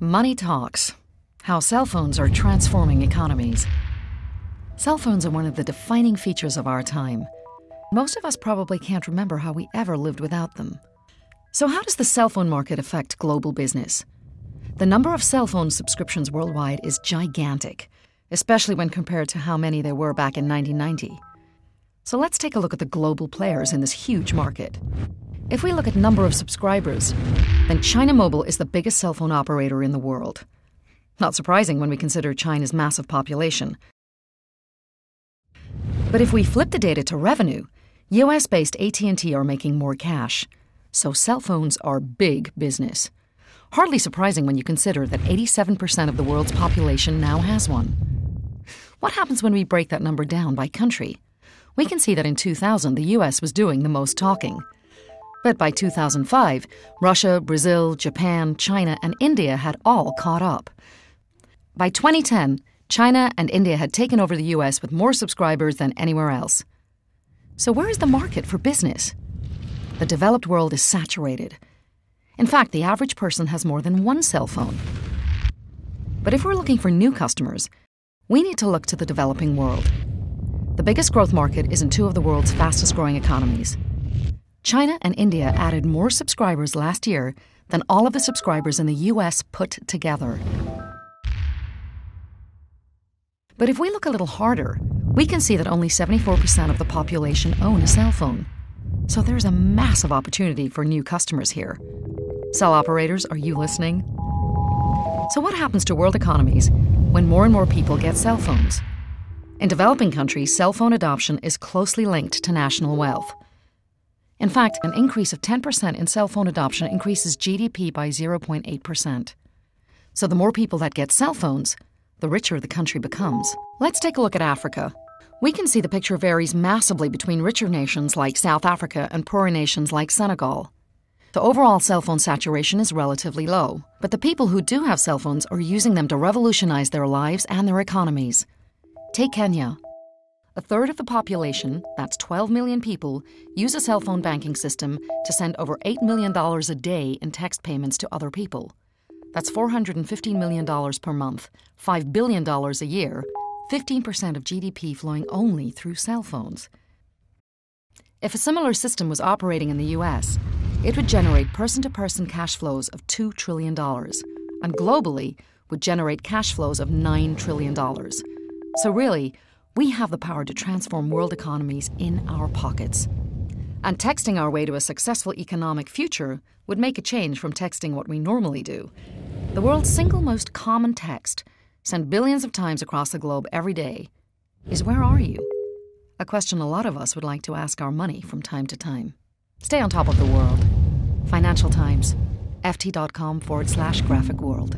Money talks. How cell phones are transforming economies. Cell phones are one of the defining features of our time. Most of us probably can't remember how we ever lived without them. So how does the cell phone market affect global business? The number of cell phone subscriptions worldwide is gigantic, especially when compared to how many there were back in 1990. So let's take a look at the global players in this huge market. If we look at number of subscribers, then China Mobile is the biggest cell phone operator in the world. Not surprising when we consider China's massive population. But if we flip the data to revenue, US-based AT&T are making more cash. So cell phones are big business. Hardly surprising when you consider that 87% of the world's population now has one. What happens when we break that number down by country? We can see that in 2000, the US was doing the most talking. But by 2005, Russia, Brazil, Japan, China, and India had all caught up. By 2010, China and India had taken over the US with more subscribers than anywhere else. So where is the market for business? The developed world is saturated. In fact, the average person has more than one cell phone. But if we're looking for new customers, we need to look to the developing world. The biggest growth market is in two of the world's fastest growing economies. China and India added more subscribers last year than all of the subscribers in the US put together. But if we look a little harder, we can see that only 74% of the population own a cell phone. So there's a massive opportunity for new customers here. Cell operators, are you listening? So what happens to world economies when more and more people get cell phones? In developing countries, cell phone adoption is closely linked to national wealth. In fact, an increase of 10% in cell phone adoption increases GDP by 0.8%. So the more people that get cell phones, the richer the country becomes. Let's take a look at Africa. We can see the picture varies massively between richer nations like South Africa and poorer nations like Senegal. The overall cell phone saturation is relatively low, but the people who do have cell phones are using them to revolutionize their lives and their economies. Take Kenya. A third of the population, that's 12 million people, use a cell phone banking system to send over $8 million a day in text payments to other people. That's $415 million per month, $5 billion a year, 15% of GDP flowing only through cell phones. If a similar system was operating in the US, it would generate person-to-person cash flows of $2 trillion, and globally would generate cash flows of $9 trillion. So really, we have the power to transform world economies in our pockets. And texting our way to a successful economic future would make a change from texting what we normally do. The world's single most common text, sent billions of times across the globe every day, is "Where are you?" A question a lot of us would like to ask our money from time to time. Stay on top of the world. Financial Times, ft.com/graphic world.